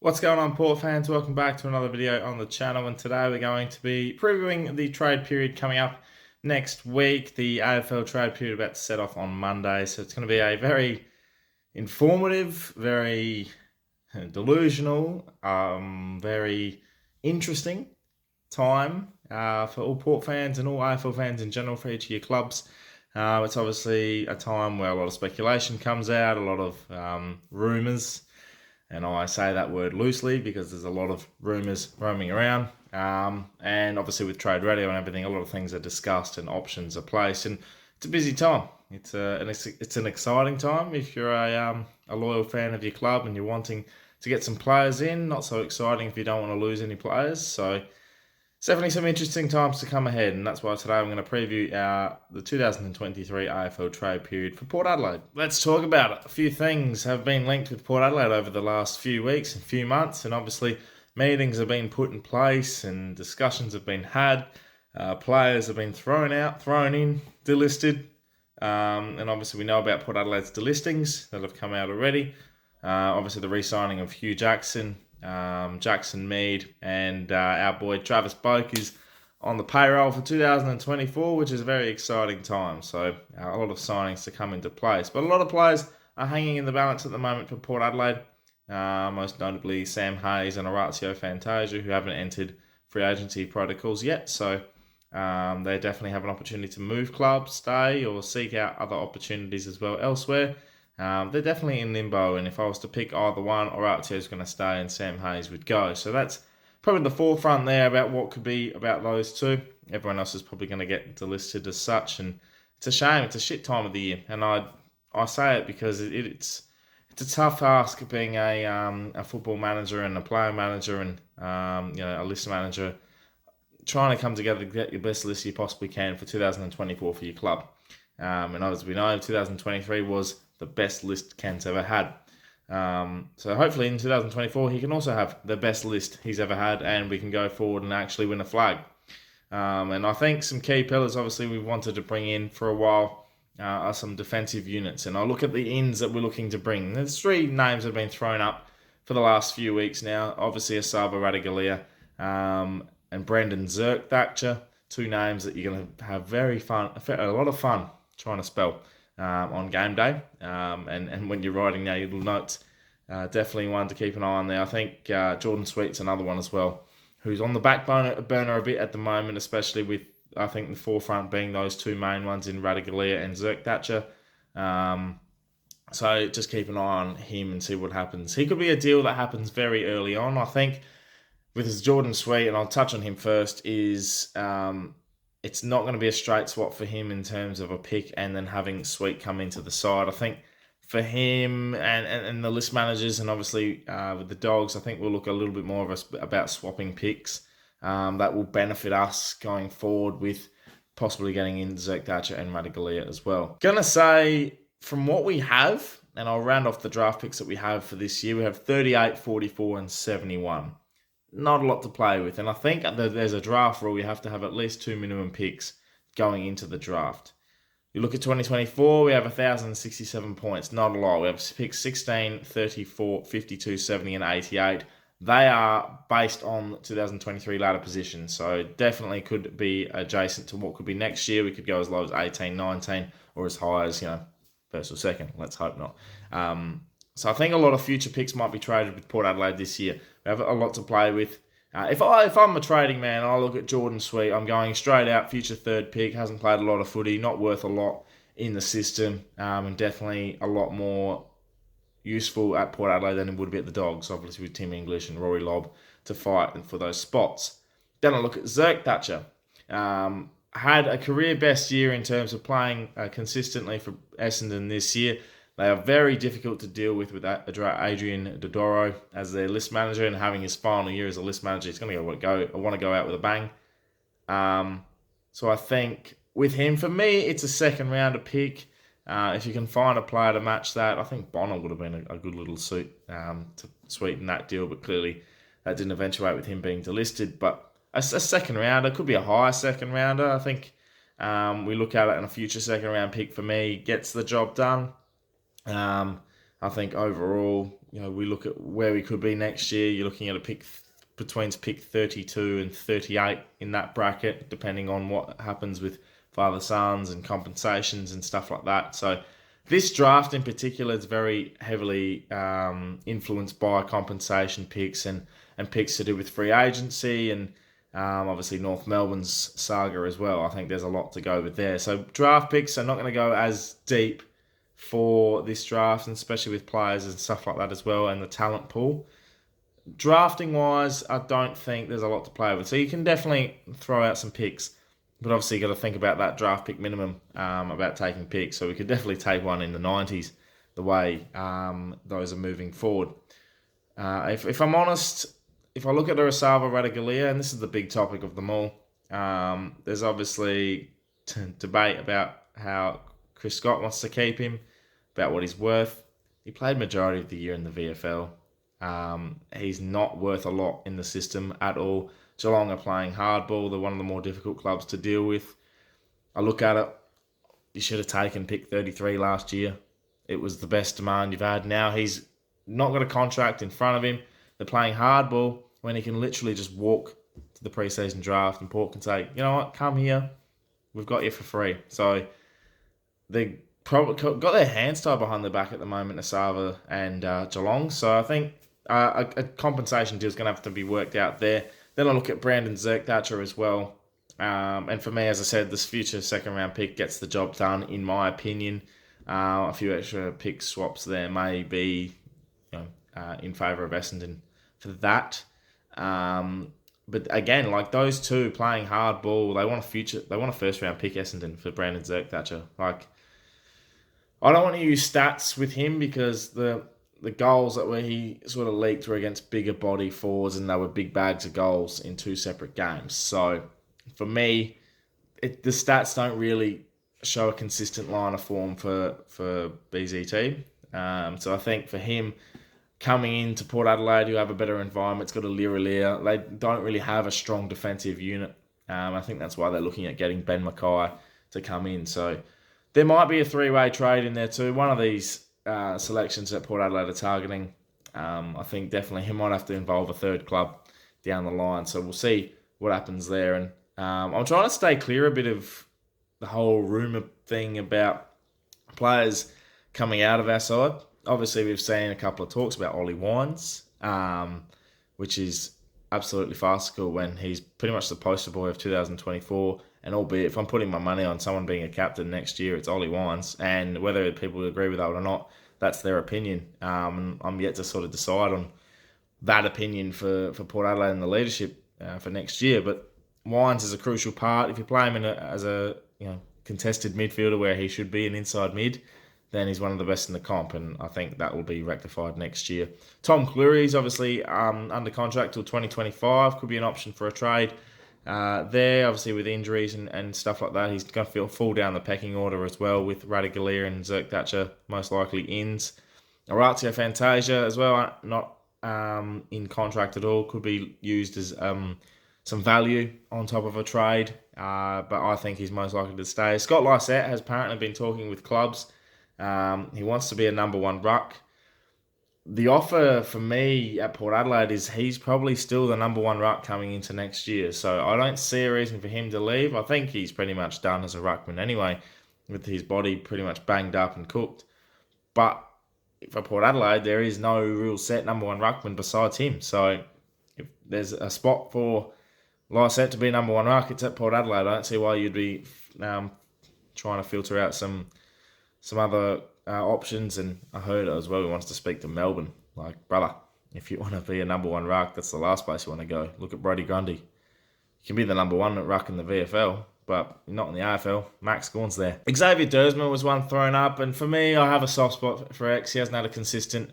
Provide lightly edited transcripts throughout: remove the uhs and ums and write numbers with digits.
What's going on, Port fans? Welcome back to another video on the channel, and today we're going to be previewing the trade period coming up next week. The AFL trade period about to set off on Monday, so it's going to be a very informative, very delusional, very interesting time for all Port fans and all AFL fans in general for each of your clubs. It's obviously a time where a lot of speculation comes out, a lot of rumours. And I say that word loosely because there's a lot of rumours roaming around. And obviously with trade radio and everything, a lot of things are discussed and options are placed. And it's a busy time. It's an exciting time if you're a loyal fan of your club and you're wanting to get some players in. Not so exciting if you don't want to lose any players. So it's definitely some interesting times to come ahead, and that's why today I'm going to preview the 2023 AFL trade period for Port Adelaide. Let's talk about it. A few things have been linked with Port Adelaide over the last few weeks and few months, and obviously meetings have been put in place and discussions have been had. Players have been thrown out, thrown in, delisted, and obviously we know about Port Adelaide's delistings that have come out already. Obviously the re-signing of Hugh Jackson, Jackson Mead, and our boy Travis Boak is on the payroll for 2024, which is a very exciting time. So a lot of signings to come into place. But a lot of players are hanging in the balance at the moment for Port Adelaide, most notably Sam Hayes and Orazio Fantasia, who haven't entered free agency protocols yet. So they definitely have an opportunity to move clubs, stay, or seek out other opportunities as well elsewhere. They're definitely in limbo, and if I was to pick either one, Orazio's going to stay and Sam Hayes would go. So that's probably the forefront there about what could be about those two. Everyone else is probably going to get delisted as such, and it's a shame. It's a shit time of the year, and I say it because it's a tough ask being a football manager and a player manager and a list manager, trying to come together to get your best list you possibly can for 2024 for your club. And as we know, 2023 was the best list Kent's ever had. So hopefully in 2024 he can also have the best list he's ever had, and we can go forward and actually win a flag. And I think some key pillars obviously we've wanted to bring in for a while are some defensive units. And I look at the ins that we're looking to bring. There's three names that have been thrown up for the last few weeks now. Obviously Asava Radaglia and Brendan Zerk-Thatcher. Two names that you're going to have a lot of fun trying to spell on game day. And when you're writing now your little notes, definitely one to keep an eye on there. I think Jordan Sweet's another one as well, who's on the back burner a bit at the moment, especially with, I think, the forefront being those two main ones in Radaglia and Zerk-Thatcher. So just keep an eye on him and see what happens. He could be a deal that happens very early on. I think with his Jordan Sweet, and I'll touch on him first, is it's not going to be a straight swap for him in terms of a pick and then having Sweet come into the side. I think for him and the list managers, and obviously with the Dogs, I think we'll look a little bit more about swapping picks. That will benefit us going forward with possibly getting in Zerk-Thatcher and Radaglia as well. Gonna say, from what we have, and I'll round off the draft picks that we have for this year, we have 38, 44, and 71. Not a lot to play with, and I think that there's a draft rule. You have to have at least 2 minimum picks going into the draft. You look at 2024, we have 1,067 points. Not a lot. We have picks 16, 34, 52, 70, and 88. They are based on 2023 ladder positions, so definitely could be adjacent to what could be next year. We could go as low as 18, 19, or as high as, first or second. Let's hope not. So I think a lot of future picks might be traded with Port Adelaide this year. We have a lot to play with. If I'm a trading man, I look at Jordan Sweet. I'm going straight out, future third pick. Hasn't played a lot of footy, not worth a lot in the system, and definitely a lot more useful at Port Adelaide than it would be at the Dogs, obviously with Tim English and Rory Lobb to fight for those spots. Then I look at Zerk-Thatcher. Had a career best year in terms of playing consistently for Essendon this year. They are very difficult to deal with Adrian Dodoro as their list manager, and having his final year as a list manager, he's going to want to go out with a bang. So I think with him, for me, it's a second rounder pick. If you can find a player to match that, I think Bonner would have been a good little suit to sweeten that deal, but clearly that didn't eventuate with him being delisted. But a second rounder, could be a high second rounder. I think we look at it, and a future second round pick for me gets the job done. I think overall we look at where we could be next year. You're looking at a pick between pick 32 and 38 in that bracket, depending on what happens with father sons and compensations and stuff like that. So this draft in particular is very heavily influenced by compensation picks and picks to do with free agency and obviously North Melbourne's saga as well. I think there's a lot to go with there. So draft picks are not going to go as deep for this draft, and especially with players and stuff like that as well, and the talent pool. Drafting wise, I don't think there's a lot to play with. So you can definitely throw out some picks, but obviously you got to think about that draft pick minimum about taking picks. So we could definitely take one in the 90s the way those are moving forward. If I'm honest, if I look at Urasava Radaglia, and this is the big topic of them all, there's obviously debate about how Chris Scott wants to keep him, about what he's worth. He played majority of the year in the VFL. He's not worth a lot in the system at all. Geelong are playing hardball. They're one of the more difficult clubs to deal with. I look at it, you should have taken pick 33 last year. It was the best demand you've had. Now he's not got a contract in front of him. They're playing hardball when he can literally just walk to the preseason draft and Port can say, you know what, come here, we've got you for free. So they probably got their hands tied behind their back at the moment, Asava and Geelong. So I think a compensation deal is going to have to be worked out there. Then I look at Brandon Zerk-Thatcher as well. And for me, as I said, this future second round pick gets the job done, in my opinion. A few extra pick swaps there may be in favour of Essendon for that. But again, like those two playing hard ball, they want a first round pick Essendon for Brandon Zerk-Thatcher. Like, I don't want to use stats with him because the goals that he sort of leaked were against bigger body forwards and they were big bags of goals in two separate games. So for me, the stats don't really show a consistent line of form for BZT. So I think for him, coming into Port Adelaide, who have a better environment, it's got a Lira. They don't really have a strong defensive unit. I think that's why they're looking at getting Ben Mackay to come in. So there might be a three-way trade in there too. One of these selections that Port Adelaide are targeting, I think definitely he might have to involve a third club down the line. So we'll see what happens there. And I'm trying to stay clear a bit of the whole rumour thing about players coming out of our side. Obviously, we've seen a couple of talks about Ollie Wines, which is absolutely farcical when he's pretty much the poster boy of 2024. And albeit, if I'm putting my money on someone being a captain next year, it's Ollie Wines. And whether people agree with that or not, that's their opinion. I'm yet to sort of decide on that opinion for Port Adelaide and the leadership for next year. But Wines is a crucial part. If you play him as a contested midfielder where he should be an inside mid, then he's one of the best in the comp, and I think that will be rectified next year. Tom Cleary's obviously under contract till 2025, could be an option for a trade there, obviously with injuries and stuff like that. He's going to fall down the pecking order as well with Radaglia and Zerk-Thatcher most likely ins. Orazio Fantasia as well, not in contract at all, could be used as some value on top of a trade, but I think he's most likely to stay. Scott Lysette has apparently been talking with clubs. He wants to be a number one ruck. The offer for me at Port Adelaide is he's probably still the number one ruck coming into next year. So I don't see a reason for him to leave. I think he's pretty much done as a ruckman anyway, with his body pretty much banged up and cooked. But for Port Adelaide, there is no real set number one ruckman besides him. So if there's a spot for Lysette to be number one ruck, it's at Port Adelaide. I don't see why you'd be trying to filter out some other options. And I heard as well he wants to speak to Melbourne. Like, brother, if you want to be a number one ruck, that's the last place you want to go. Look at Brody Grundy. You can be the number one ruck in the VFL, but not in the AFL. Max Gorn's there. Xavier Dersma was one thrown up, and for me, I have a soft spot for X. He hasn't had a consistent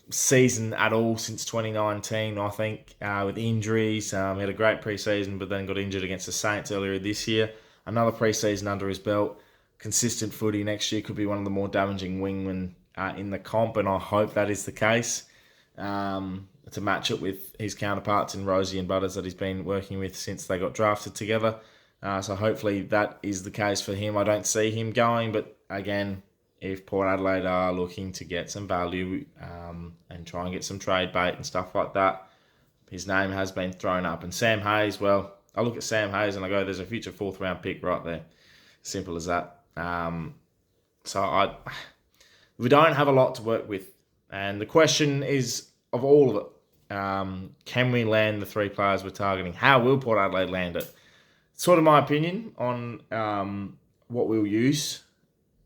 season at all since 2019, I think, with injuries. He had a great preseason, but then got injured against the Saints earlier this year. Another preseason under his belt. Consistent footy next year, could be one of the more damaging wingmen in the comp, and I hope that is the case to match it with his counterparts in Rosie and Butters that he's been working with since they got drafted together. So hopefully that is the case for him. I don't see him going, but again, if Port Adelaide are looking to get some value and try and get some trade bait and stuff like that. His name has been thrown up. And Sam Hayes, well, I look at Sam Hayes and I go, there's a future 4th round pick right there. Simple as that. We don't have a lot to work with. And the question is, of all of it, can we land the 3 players we're targeting? How will Port Adelaide land it? Sort of my opinion on what we'll use.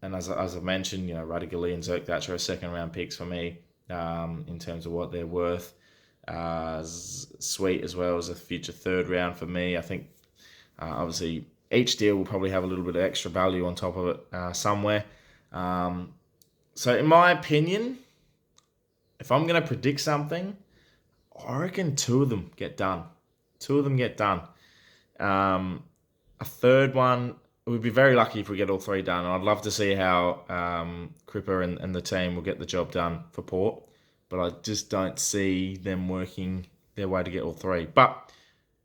And as I've mentioned, Radigali and Zerkdach are 2nd round picks for me in terms of what they're worth. Sweet as well as a future 3rd round for me. I think obviously each deal will probably have a little bit of extra value on top of it somewhere. So in my opinion, if I'm going to predict something, I reckon 2 of them get done. 2 of them get done. A 3rd one, we'd be very lucky if we get all 3 done. I'd love to see how Cripper and the team will get the job done for Port, but I just don't see them working their way to get all 3. But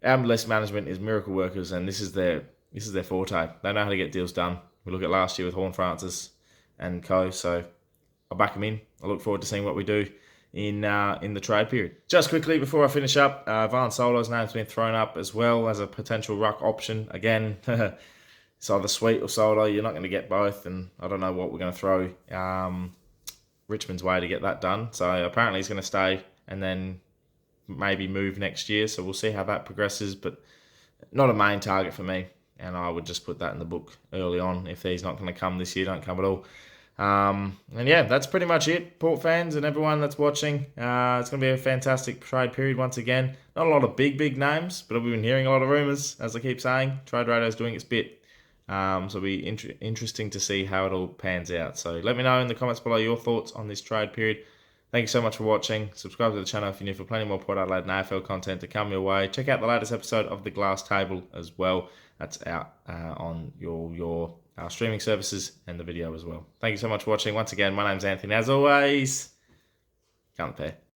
MLS management is miracle workers, and this is their forte. They know how to get deals done. We look at last year with Horn Francis and co. So I'll back them in. I look forward to seeing what we do in the trade period. Just quickly before I finish up, Van Solo's name's been thrown up as well as a potential ruck option. Again, it's either Sweet or Solo. You're not going to get both, and I don't know what we're going to throw Richmond's way to get that done. So apparently he's going to stay and then maybe move next year. So we'll see how that progresses, but not a main target for me. And I would just put that in the book early on. If he's not going to come this year, don't come at all. And yeah, that's pretty much it, Port fans and everyone that's watching. It's going to be a fantastic trade period once again. Not a lot of big names, but we've been hearing a lot of rumours, as I keep saying. Trade Radar's doing its bit. So it'll be interesting to see how it all pans out. So let me know in the comments below your thoughts on this trade period. Thank you so much for watching. Subscribe to the channel if you're new for plenty more Port Adelaide and AFL content to come your way. Check out the latest episode of The Glass Table as well. That's out on your streaming services and the video as well. Thank you so much for watching. Once again, my name's Anthony. As always, come ThePear.